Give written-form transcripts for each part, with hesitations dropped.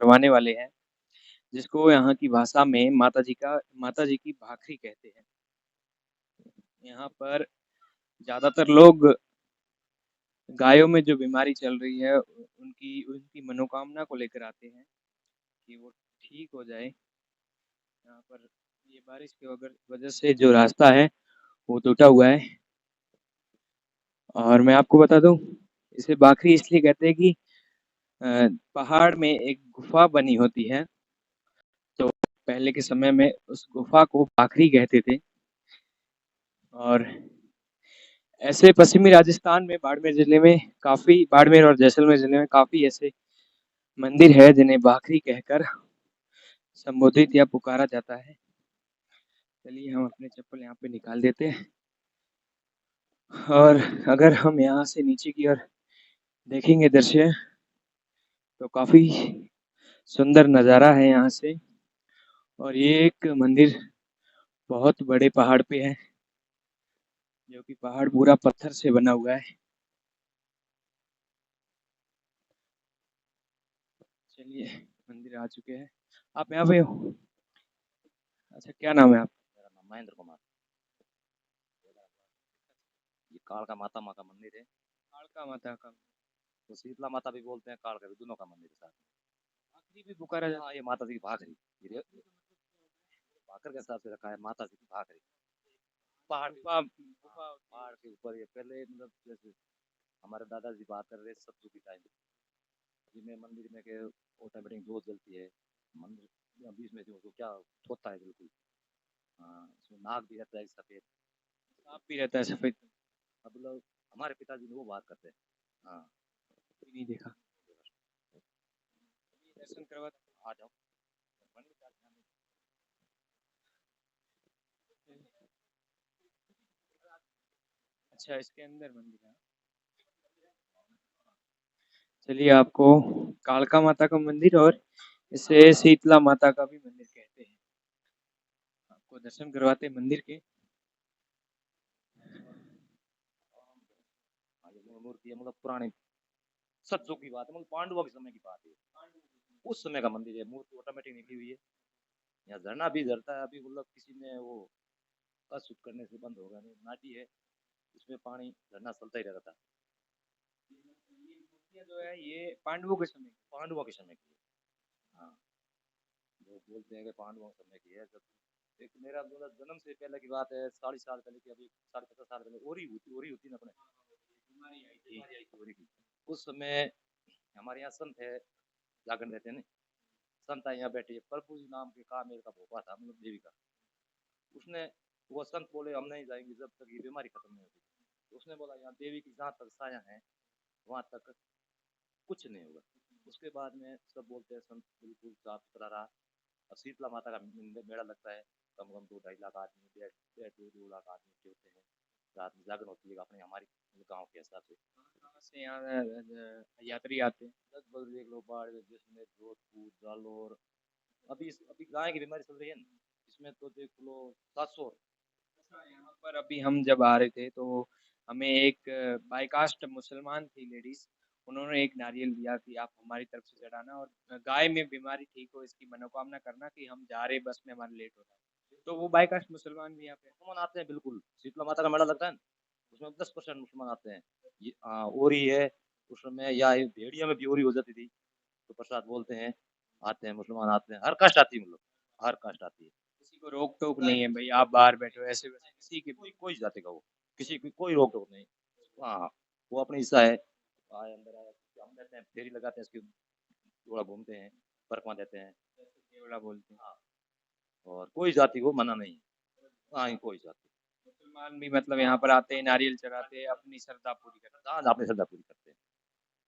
करवाने वाले हैं, जिसको यहाँ की भाषा में माताजी की भाखरी कहते हैं। यहाँ पर ज़्यादातर लोग गायों में जो बीमारी चल रही है उनकी उनकी मनोकामना को लेकर आते हैं कि वो ठीक हो जाए। यहाँ पर ये बारिश की वजह से जो रास्ता है वो टूटा हुआ है। और मैं आपको बता दूं, इसे भाखरी इसलिए कहते हैं कि पहाड़ में एक गुफा बनी होती है, तो पहले के समय में उस गुफा को भाखरी कहते थे। और ऐसे पश्चिमी राजस्थान में बाड़मेर और जैसलमेर जिले में काफी ऐसे मंदिर है जिन्हें भाखरी कहकर संबोधित या पुकारा जाता है। चलिए हम अपने चप्पल यहाँ पे निकाल देते हैं। और अगर हम यहाँ से नीचे की ओर देखेंगे दृश्य, तो काफी सुंदर नज़ारा है यहाँ से। और ये एक मंदिर बहुत बड़े पहाड़ पे है, जो कि पहाड़ पूरा पत्थर से बना हुआ है। चलिए मंदिर आ चुके हैं। आप यहाँ पे हो? अच्छा, क्या नाम है आप? मेरा नाम महेंद्र कुमार। ये कालका माता माँ का मंदिर है। कालका माता का? तो शीतला माता भी बोलते हैं, कालका भी, दोनों का मंदिर है साथ में। भाखरी भी पुकारा जाता हाँ, ये माता जी की भाखरी, ये भाकर के हिसाब से रखा है, माता जी की भाखरी। है? पहाड़ गुफा गुफा होती है। पहाड़ के ऊपर ये पहले, मतलब जैसे हमारे दादाजी बात कर रहे सतयुग की टाइम, जिनमें मंदिर में के ऑटोमेटिक जोत जलती है, मंदिर बीच में जो क्या होता है बिल्कुल। हाँ, इसमें नाग भी रहता है सफेद। सांप भी रहता है सफेद? अब लोग, हमारे पिताजी ने वो बात करते हैं। हाँ। कभी नहीं देखा। दर्शन करवा। आ जाओ। अच्छा, इसके अंदर मंदिर है। चलिए आपको कालका माता का मंदिर और इसे शीतला माता का भी मंदिर कहते हैं, आपको दर्शन करवाते हैं मंदिर के। हाँ, ये मूर्ति है, मतलब पुरानी सतयुग की बात है, मतलब पांडवों के समय की बात है। उस समय का मंदिर है, मूर्ति ऑटोमेटिक निकली हुई है। यहाँ झरना भी झरता है अभी, मतलब किसी ने वो अशुद्ध करने से बंद होगा नहीं, नाटी है, इसमें पानी झरना चलता ही रहता था। ये मूर्तियाँ जो है ये पांडवों के समय की? पांडवों के समय की है। हाँ, लोग बोलते हैं कि पांडवों के समय की है। जब एक मेरा मतलब जन्म से पहले की बात है, 40 साल पहले की, अभी 50 साल पहले ओरी होती ना अपने, बीमारी आई थी ओरी की। उस समय हमारे यहाँ संत है, जागरण रहते हैं ना, संत यहाँ बैठे, प्रभु जी नाम के कामेर का भोपा था, मतलब देवी का। उसने, वो संत बोले हम नहीं जाएंगे जब तक ये बीमारी खत्म नहीं होती। तो उसने बोला यहाँ देवी की जहाँ तक साया है वहां तक कुछ नहीं होगा। उसके बाद में सब बोलते हैं संत बिल्कुल साफ सुथरा रहा। और शीतला माता का मेला लगता है, कम कम 2-2.5 लाख आदमी, 1.5-2 लाख आदमी के होते हैं। रात में जागरण होती है अपने, हमारी गाँव के हिसाब से। कहाँ से यहाँ यात्री आते हैं? लगभग देख लो, बाढ़ जिसमें जोधपुर, जालोर, अभी गाय की बीमारी चल रही है ना, इसमें तो देख लो 700। अच्छा, यहाँ पर अभी हम जब आ रहे थे तो हमें एक बाइकास्ट मुसलमान थी लेडीज, उन्होंने एक नारियल दिया कि आप हमारी तरफ से चढ़ाना और गाय में बीमारी ठीक हो इसकी मनोकामना करना कि हम जा रहे बस में हमारा लेट हो रहा है। तो वो बाइकास्ट मुसलमान भी यहाँ पे? मुसलमान आते हैं बिल्कुल, शीतला माता का मेला लगता है ना, उसमें 10% मुसलमान आते हैं। ये ओरी है उसमें, या ये भेड़िया में भी ओरी हो जाती थी, तो प्रसाद बोलते हैं, आते हैं मुसलमान, आते हैं, हर कास्ट आती है, मतलब हर कास्ट आती है। किसी को रोक टोक नहीं है भाई आप बाहर बैठो ऐसे वैसे किसी के? कोई जाति का हो, किसी की कोई रोक टोक नहीं। हाँ, वो अपनी हिस्सा है। आए अंदर आए, हम रहते हैं, फेरी लगाते हैं इसकी, थोड़ा घूमते हैं, परकमा देते हैं। केवड़ा बोलते हैं? हाँ, और कोई जाति को मना नहीं है। हाँ, ये कोई जाति। मुसलमान भी मतलब यहाँ पर आते हैं, नारियल चढ़ाते हैं, अपनी श्रद्धा पूरी करते हाँ, अपनी श्रद्धा पूरी करते हैं,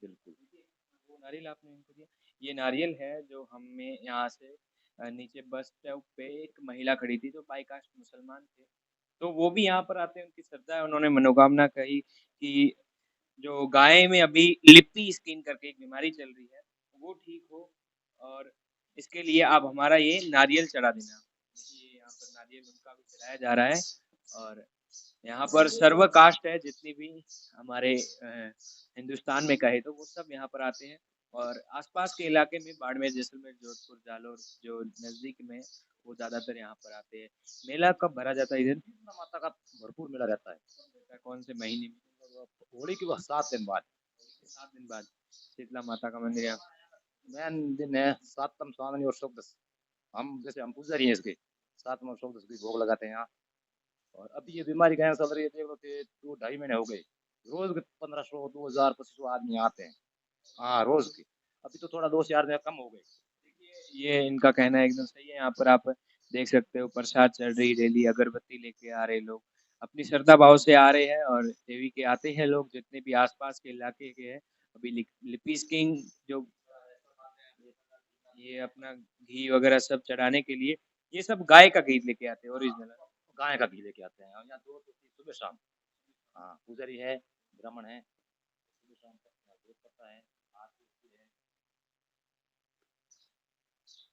बिल्कुल। हैं। वो नारियल आपने इनको दिया? ये नारियल है जो हमें यहाँ से नीचे बस स्टॉप पे एक महिला खड़ी थी जो बाइकास्ट मुसलमान थे, तो वो भी यहाँ पर आते हैं, उनकी श्रद्धा है, उन्होंने मनोकामना कही कि जो गाय में अभी लिप्पी स्किन करके एक बीमारी चल रही है वो ठीक हो, और इसके लिए आप हमारा ये नारियल चढ़ा देना। ये यहाँ पर नारियल उनका भी चढ़ाया जा रहा है। और यहाँ पर सर्व कास्ट है जितनी भी हमारे हिंदुस्तान में कहे तो वो सब यहाँ पर आते हैं और आसपास के इलाके में बाड़मेर, जैसलमेर, जोधपुर, जालौर जो नज़दीक में, वो ज़्यादातर यहाँ पर आते हैं। मेला कब भरा जाता है इधर? शीतला माता का भरपूर मेला रहता है। कौन से महीने में? होली के बाद 7 दिन बाद। 7 दिन बाद शीतला माता का मंदिर यहाँ। मेन दिन है सातम स्वामी और चौदस। हम पुजारी हैं इसके। सातम और चौदस भी भोग लगाते हैं यहाँ। और अभी ये बीमारी का चल रही है, देख लो 2-2.5 महीने हो गए। रोज के 1500 2000 2500 आदमी आते हैं। हाँ रोज के। अभी तो थोड़ा 2 से 4 दिन कम हो गए। ये इनका कहना है एकदम सही है। यहाँ पर आप देख सकते हो प्रसाद चल रही, डेली अगरबत्ती लेके आ रहे लोग, अपनी श्रद्धा भाव से आ रहे हैं और देवी के आते हैं लोग जितने भी आसपास के इलाके के हैं। अभी लिपीस किंग जो ये अपना घी वगैरह सब चढ़ाने के लिए, ये सब गाय का घी लेके आते हैं ओरिजिनल। गाय का घी लेके आते हैं यहाँ 2 सुबह शाम। हाँ पुजारी है, ब्राह्मण है, सुबह शाम तक यहाँ दूध पड़ता है, आरती होती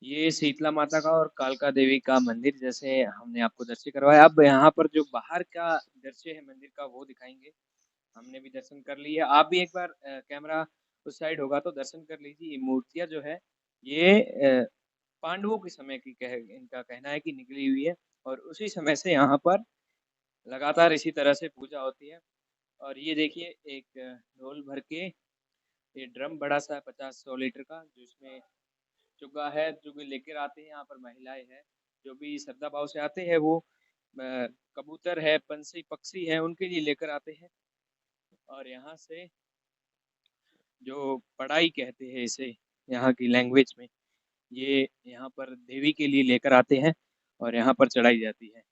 है। ये शीतला माता का और कालका देवी का मंदिर जैसे हमने आपको दर्शन करवाया। अब यहाँ पर जो बाहर का दृश्य है मंदिर का वो दिखाएंगे। हमने भी दर्शन कर लिए, आप भी एक बार कैमरा उस साइड होगा तो दर्शन कर लीजिए। ये मूर्तियां जो है ये पांडवों के समय की इनका कहना है कि निकली हुई है और उसी समय से यहाँ पर लगातार इसी तरह से पूजा होती है। और ये देखिए एक ढोल भर के ये ड्रम बड़ा सा 50-100 लीटर का, जिसमें चुग्गा है, चुगे लेकर आते हैं। यहाँ पर महिलाएं हैं जो भी श्रद्धा भाव से आते हैं, वो कबूतर है, पंछी पक्षी है, उनके लिए लेकर आते हैं। और यहाँ से जो पढ़ाई कहते हैं इसे यहाँ की लैंग्वेज में, ये यहाँ पर देवी के लिए लेकर आते हैं और यहाँ पर चढ़ाई जाती है।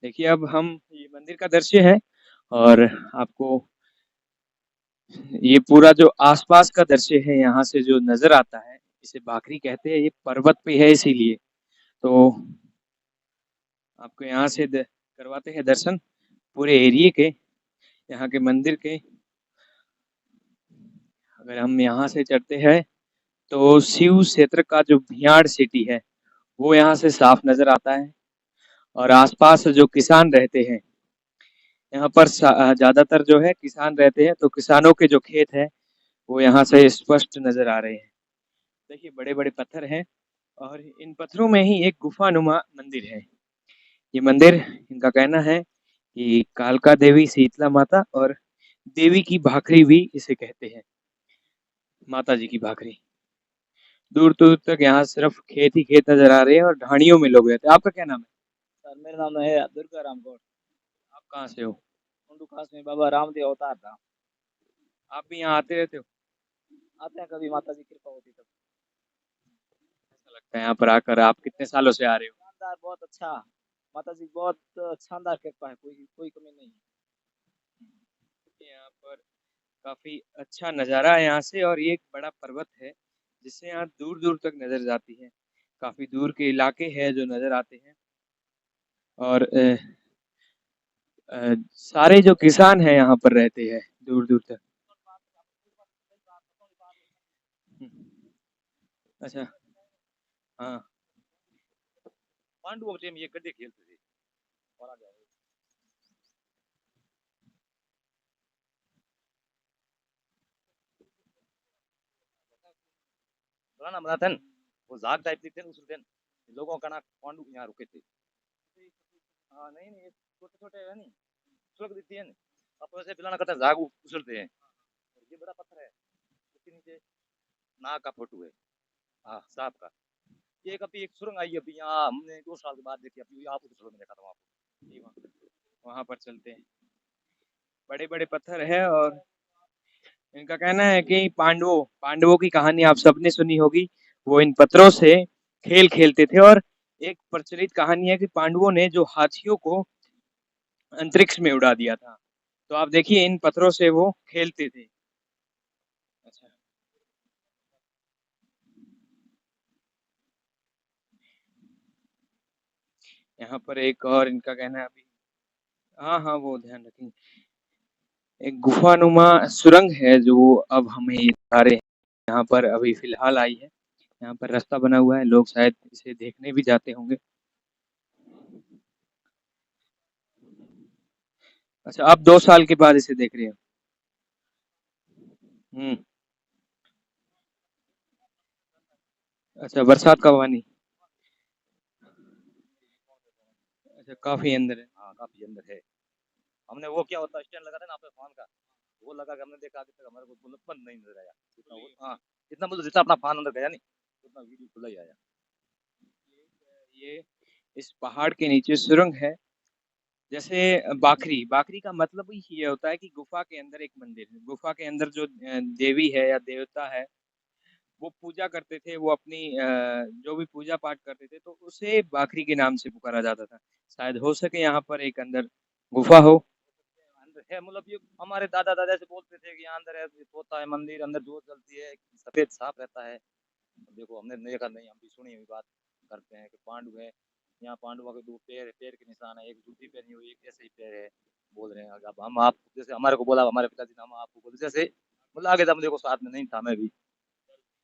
देखिए अब हम ये मंदिर का दृश्य है और आपको ये पूरा जो आसपास का दृश्य है यहाँ से जो नजर आता है, इसे भाखरी कहते हैं। ये पर्वत पे है इसीलिए तो आपको यहाँ से करवाते हैं दर्शन पूरे एरिए के, यहाँ के मंदिर के। अगर हम यहाँ से चढ़ते हैं तो शिव क्षेत्र का जो भियाड़ सिटी है वो यहाँ से साफ नजर आता है। और आसपास जो किसान रहते हैं यहाँ पर ज्यादातर जो है किसान रहते हैं, तो किसानों के जो खेत है वो यहाँ से स्पष्ट नजर आ रहे हैं। देखिए बड़े बड़े पत्थर हैं और इन पत्थरों में ही एक गुफानुमा मंदिर है। ये मंदिर इनका कहना है कि कालका देवी, शीतला माता और देवी की भाखरी भी इसे कहते हैं, माता जी की भाखरी। दूर दूर तक यहाँ सिर्फ खेत ही खेत नजर आ रहे हैं और ढाणियों में लोग रहते हैं। आपका क्या नाम है? सर मेरा नाम है दुर्गा राम गौड़। आप कहाँ से हो? उर्दू खास में बाबा रामदेव अवतार था। आप भी यहाँ आते रहते हो? आते हैं कभी, माता जी कृपा होती तब। ऐसा लगता है यहाँ पर आकर। आप कितने सालों से आ रहे हो? शानदार, बहुत अच्छा। माता जी बहुत शानदार कृपा है, कोई कोई कमी नहीं है। यहाँ पर काफी अच्छा नज़ारा है यहाँ से और ये एक बड़ा पर्वत है जिससे यहाँ दूर दूर तक नजर जाती है। काफी दूर के इलाके हैं जो नजर आते हैं और सारे जो किसान हैं यहाँ पर रहते हैं दूर दूर तक। अच्छा हाँ। पांडवों के टाइम ये गड्ढे खेलते थे। और आ जाओ। पुराना बनाते हैं वो झाग टाइप दिखते हैं उस दिन लोगों का ना पांडु यहाँ रुके थे। हाँ नहीं नहीं छोटे छोटे है नहीं सुलग दिखती है अब वैसे पिलाना करते हैं झाग उछलते हैं। और ये बड़ा पत्थर है उसके नीचे नाग का फोटो है। हाँ सांप का। ये कभी एक सुरंग आई अभी यहाँ हमने 2 साल के बाद देखी अभी आप सुरंग में देखा था वहाँ पर। वहां पर चलते हैं। बड़े बड़े पत्थर है और इनका कहना है कि पांडवों पांडवों की कहानी आप सबने सुनी होगी। वो इन पत्थरों से खेल खेलते थे और एक प्रचलित कहानी है कि पांडवों ने जो हाथियों को अंतरिक्ष में उड़ा दिया था। तो आप देखिए इन पत्थरों से वो खेलते थे। अच्छा यहाँ पर एक और इनका कहना है अभी। हाँ हाँ वो ध्यान रखेंगे। एक गुफानुमा सुरंग है जो अब हमें दिखा रहे हैं। यहाँ पर अभी फिलहाल आई है। यहाँ पर रास्ता बना हुआ है, लोग शायद इसे देखने भी जाते होंगे। अच्छा आप 2 साल के बाद इसे देख रहे हो? अच्छा, बरसात का पानी। अच्छा, काफ़ी अंदर है। हाँ काफी अंदर है। हमने वो क्या होता है स्टैंड लगा था ना अपने फान का, वो लगा के हमने देखा, अभी तक हमारे को मतलब बंद नहीं नजर आया। जितना हाँ जितना मतलब जितना अपना फान अंदर गया नहीं उतना वीडियो खुला ही आया। ये इस पहाड़ के नीचे सुरंग है। जैसे बाखरी, बाखरी का मतलब ही ये होता है कि गुफा के अंदर एक मंदिर है। गुफा के अंदर जो देवी है या देवता है, वो पूजा करते थे, वो अपनी जो भी पूजा पाठ करते थे, तो उसे बाखरी के नाम से पुकारा जाता था। शायद हो सके यहाँ पर एक अंदर गुफा हो। अंदर है मतलब ये हमारे दादा दादा से बोलते थे कि यहाँ अंदर है, होता है मंदिर, अंदर जोत जलती है, सफेद साफ रहता है। देखो हमने देखा नहीं, हम भी सुनी हुई बात करते हैं कि पांडु है, यहाँ पांडवों के दो पैर, पैर के निशान है, एक जूती पहनी हुई, एक ऐसे ही पैर है। बोल रहे हैं अब हम आप जैसे हमारे को बोला हमारे पिताजी ने, हम आपको बोले जैसे बोला आगे तब देखो साथ में नहीं था मैं भी।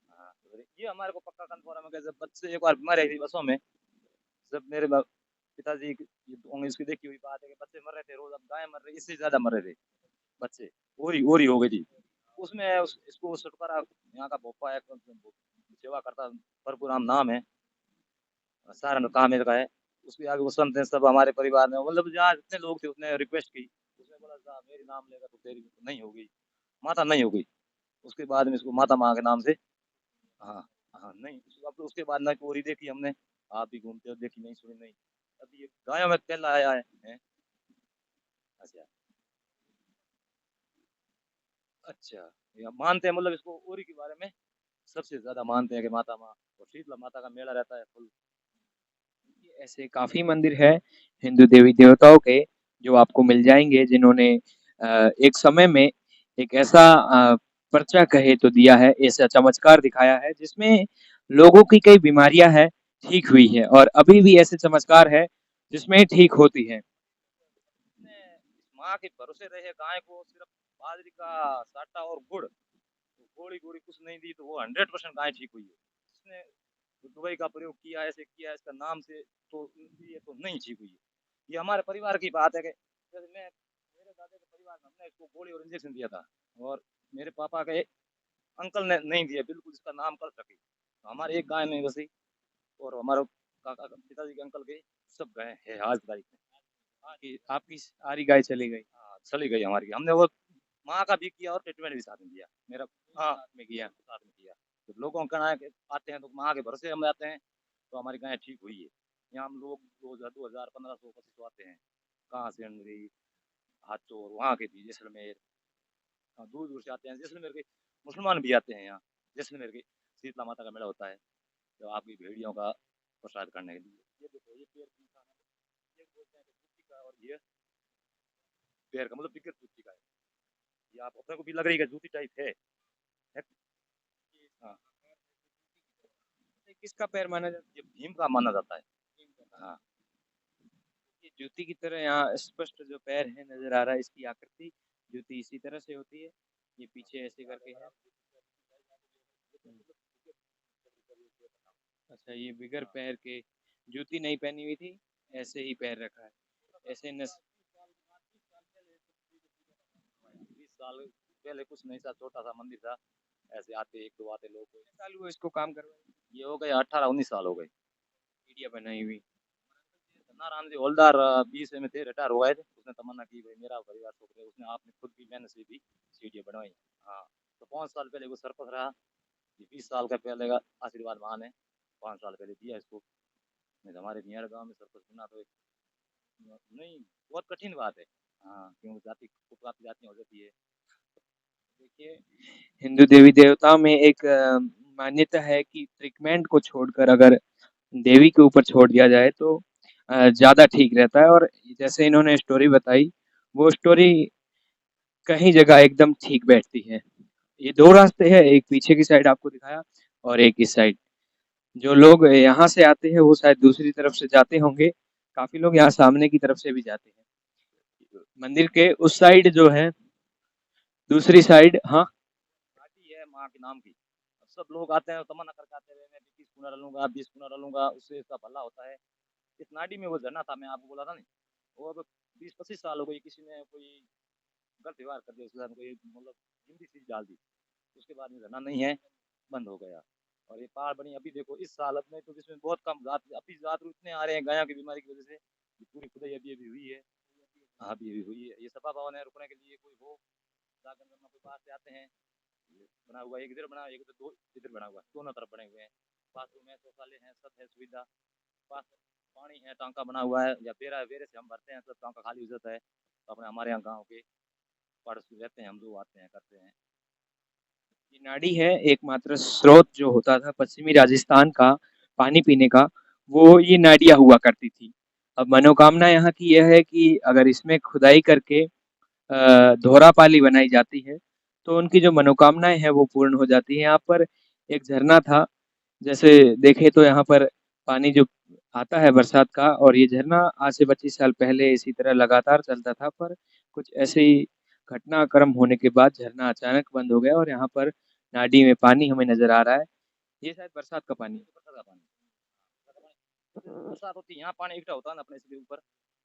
हाँ तो ये हमारे को पक्का कन्फर्म है कि जब बच्चे एक बार बीमार रही थी बसों में, जब मेरे पिताजी ये होंगे इसकी देखी हुई बात है कि बच्चे मर रहे थे रोज, अब गाय मर रही, इससे ज्यादा मर रहे थे बच्चे, ओरी हो गई थी। उसमें इसको छुटकारा यहाँ का भोपा है, सेवा करता परशुराम नाम है, सारा काम इसका है। उसके आगे वो संत हैं सब हमारे परिवार में, मतलब जहाँ जितने लोग थे उतने रिक्वेस्ट की, उसने बोला "जा, मेरी नाम लेगा तो तेरी नहीं होगी, माता नहीं होगी"। उसके बाद में इसको माता माँ के नाम से। हाँ हाँ नहीं, अब तो उसके बाद ना कोरी देखी हमने, आप भी घूमते हो देखी नहीं, सुनी नहीं। अभी ये गायों में तेल आया है। अच्छा अच्छा, ये मानते हैं मतलब इसको ओरी के बारे में सबसे ज्यादा मानते हैं कि माता माँ और शीतला माता का मेला रहता है फुल। ऐसे काफ़ी मंदिर है हिंदू देवी देवताओं के, जो आपको मिल जाएँगे, जिन्होंने एक समय में एक ऐसा पर्चा कहे तो दिया है, ऐसा चमत्कार दिखाया है, जिसमें लोगों की कई बीमारियाँ हैं, ठीक हुई है, और अभी भी ऐसे चमत्कार है, जिसमें ठीक होती है। ने इस माँ के भरोसे रहे गाय को सिर्फ बाजरी का आटा और गुड़, तो गोली गोली कुछ नहीं दी तो वो 100% गाय ठीक हुई है। इसने दवाई का प्रयोग किया, ऐसे किया इसका नाम से, तो ये तो नहीं ठीक हुई है। ये हमारे परिवार की बात है कि जैसे मैं मेरे दादा के परिवार में हमने इसको गोली और इंजेक्शन दिया था, और मेरे पापा के अंकल ने नहीं दिया, बिल्कुल इसका नाम कर सके, तो हमारे एक गाय नहीं बसी। और हमारे काका पिताजी के अंकल के सब गाय है आज की तारीख में। कि आपकी सारी गाय चली गई, हाँ चली गई हमारी, हमने वो माँ का भी किया और ट्रीटमेंट भी साथ में दिया मेरा। हाँ में किया। साथ में किया। तो लोगों का कहना है कि आते हैं तो माँ के भरोसे हम आते हैं, तो हमारी गाय ठीक हुई है। यहाँ हम लोग 2000 1500 2500 आते हैं, कहाँ से अंगरी हाथोर वहाँ के भी जैसलमेर, हाँ, दूर दूर से आते हैं, जैसलमेर के मुसलमान भी आते हैं यहाँ। जैसलमेर के शीतला माता का मेला होता है, तो आपकी भेड़ियों का प्रसाद करने के लिए। ये देखो ये पेड़ की निशान है, ये बोलते हैं कि जूती का, और ये पैर का मतलब बिगर जूती का है। ये आप अपने को भी लग रही है जूती टाइप है? हाँ ये किसका पैर माना जाता ये भीम का माना जाता है। है? हाँ ये जूती की तरह यहाँ स्पष्ट जो पैर है नजर आ रहा है, इसकी आकृति जूती इसी तरह से होती है, ये पीछे ऐसे करके है। अच्छा, ये बिगर पैर के, जूती नहीं पहनी हुई थी, ऐसे ही पैर रखा है, ऐसे नस। 20 साल पहले कुछ नहीं था, छोटा सा मंदिर था, ऐसे आते एक दो आते लोग। साल हुआ इसको काम करवाए, ये हो गए 18 19 साल हो गए। मीडिया बनाई हुई। नारायण जी हवलदार 20 में थे, रिटायर हो गए थे, उसने तमन्ना की भाई मेरा परिवार छोड़ दे, उसने आपने खुद भी मेहनत से भी सीढ़ियाँ बनवाई। हाँ तो 5 साल पहले वो सरपंच रहा, ये 20 साल का पहले का आशीर्वाद मान है, 5 साल पहले दिया इसको। नहीं तो हमारे बिहार गाँव में सरपंच बिना तो नहीं, बहुत कठिन बात है। हाँ क्योंकि जाति उपजाति जातियाँ हो जाती है। देखिए, हिंदू देवी देवताओं में एक मान्यता है कि ट्रीटमेंट को छोड़कर अगर देवी के ऊपर छोड़ दिया जाए तो ज़्यादा ठीक रहता है, और जैसे इन्होंने स्टोरी बताई, वो स्टोरी कहीं जगह एकदम ठीक बैठती है। ये 2 रास्ते हैं, एक पीछे की साइड आपको दिखाया और एक इस साइड। जो लोग यहाँ से आते हैं वो शायद दूसरी तरफ से जाते होंगे, काफ़ी लोग यहाँ सामने की तरफ से भी जाते हैं। मंदिर के उस साइड जो है, दूसरी साइड, हाँ, नाटी है माँ के नाम की। अब सब लोग आते हैं तमन्ना करके आते हैं, मैं 21 कुंडा लूंगा 20 कुंडा डालूंगा उससे इसका भला होता है। इस नाडी में वो झरना था, मैं आपको बोला था नहीं, वो अब 20 25 साल हो गई, किसी ने कोई गलत व्यवहार कर दिया उसके साथ, कोई मतलब हिंदी चीज डाल दी, उसके बाद में झरना नहीं है, बंद हो गया। और ये पहाड़ बनी अभी देखो इस साल अपने तो इसमें बहुत कम जात अभी जातरू इतने आ रहे हैं गायों की बीमारी की वजह से ये पूरी खुदाई अभी अभी हुई है। हाँ अभी अभी हुई है। ये सफा भवन है रुकने के लिए कोई हो जाकर कोई बाहर से आते हैं। ये बना हुआ है, एक इधर बना एक इधर दो इधर बना हुआ है दोनों तरफ बने हुए हैं। बाथरूम है शौचालय है सब है सुविधा। पास पानी है टांका बना हुआ है या बेरा बेरे से हम भरते हैं तो टांका खाली हो जाता है तो अपने हमारे यहाँ गाँव के पड़ोसी रहते हैं हम लोग आते हैं करते हैं। ये नाड़ी है एकमात्र स्रोत जो होता था पश्चिमी राजस्थान का पानी पीने का, वो ये नाड़ियाँ हुआ करती थी। अब मनोकामना यहाँ की यह है कि अगर इसमें खुदाई करके धोरापाली बनाई जाती है, तो उनकी जो मनोकामनाएँ हैं वो पूर्ण हो जाती हैं। यहाँ पर एक झरना था, जैसे देखें तो यहाँ पर पानी जो आता है बरसात का और ये झरना आज से 25 साल पहले इसी तरह लगातार चलता था, पर कुछ ऐसे ही घटनाक्रम होने के बाद झरना अचानक बंद हो गया और यहाँ पर नाडी में पानी हमें नज़र आ रहा है। ये शायद बरसात का पानी है। बरसात का पानी बरसात होती है यहाँ पानी इकट्ठा होता है ना अपने इसके ऊपर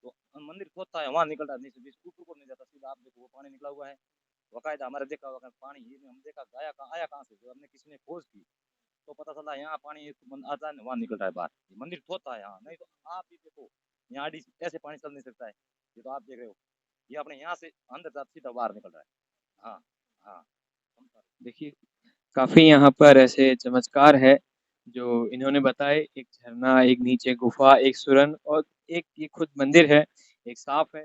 तो मंदिर खोदता है वहाँ निकलता है नीचे बीच ऊपर को नहीं जाता सीधा आप देखो वो पानी निकला हुआ है बाकायदा हमारे देखा हुआ पानी ये हम देखा गाया कहाँ आया कहाँ से जो हमने किसी ने खोज की तो पता चला यहाँ पानी आता है वहाँ निकल रहा है बाहर ये मंदिर खोदता है यहाँ नहीं तो आप भी देखो यहाँ आड़ी ऐसे पानी चल नहीं सकता है ये तो आप देख रहे हो ये अपने यहाँ से अंदर जाता सीधा बाहर निकल रहा है। हाँ हाँ देखिए काफ़ी यहाँ पर ऐसे चमत्कार है जो इन्होंने बताए, एक झरना, एक नीचे गुफा, एक सुरंग और एक ये खुद मंदिर है, एक साँप है।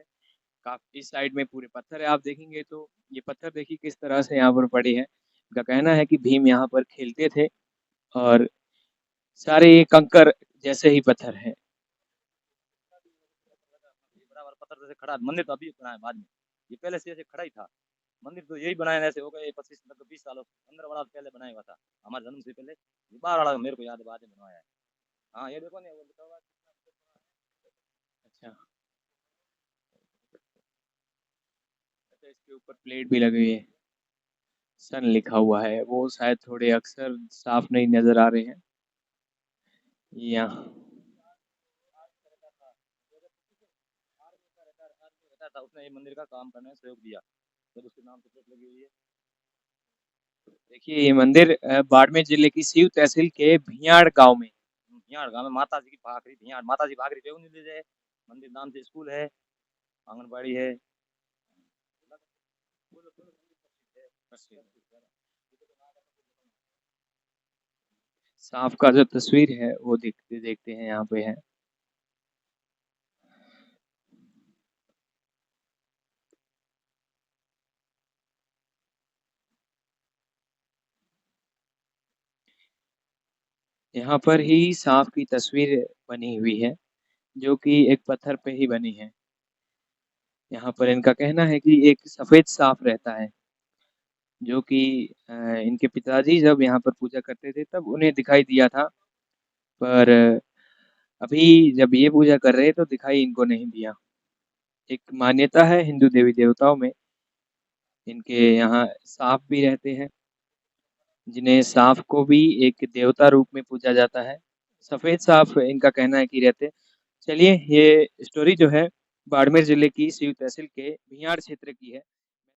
काफ़ी इस साइड में पूरे पत्थर है, आप देखेंगे तो ये पत्थर देखिए किस तरह से यहाँ पर पड़े हैं। इनका कहना है कि भीम यहाँ पर खेलते थे और सारे ये कंकर जैसे ही पत्थर हैं। बराबर पत्थर जैसे खड़ा मंदिर तो अभी बना है बाद में ये पहले से ऐसे खड़ा ही था मंदिर तो यही बनाया ऐसे हो गए 25 20 साल अंदर वाला पहले बनाया हुआ था हमारे जन्म से पहले ये बाहर वाला मेरे को याद है बाद में बनवाया है। हाँ ये देखो नहीं वो लिखा हुआ अच्छा, अच्छा इसके ऊपर प्लेट भी लगी हुई है, सन लिखा हुआ है, वो शायद थोड़े अक्षर साफ नहीं नज़र आ रहे हैं। यहाँ था उसने ये मंदिर का काम करने में सहयोग दिया जब उसके नाम से प्लेट लगी हुई है। देखिए ये मंदिर बाड़मेर जिले की सीव तहसील के भियाड़ गांव में भियाड़ गाँव में माता जी की भाखरी भियाड़ माता जी भाखरी पे ले जाए मंदिर नाम से स्कूल है आंगनबाड़ी है। सांप का जो तस्वीर है वो देखते देखते हैं यहाँ पे है। यहाँ पर ही सांप की तस्वीर बनी हुई है जो कि एक पत्थर पे ही बनी है। यहाँ पर इनका कहना है कि एक सफेद सांप रहता है जो कि इनके पिताजी जब यहाँ पर पूजा करते थे तब उन्हें दिखाई दिया था, पर अभी जब ये पूजा कर रहे हैं तो दिखाई इनको नहीं दिया। एक मान्यता है हिंदू देवी देवताओं में, इनके यहाँ सांप भी रहते हैं जिन्हें सांप को भी एक देवता रूप में पूजा जाता है। सफेद सांप इनका कहना है कि रहते। चलिए ये स्टोरी जो है बाड़मेर जिले की सीव तहसील के भियाड़ क्षेत्र की है।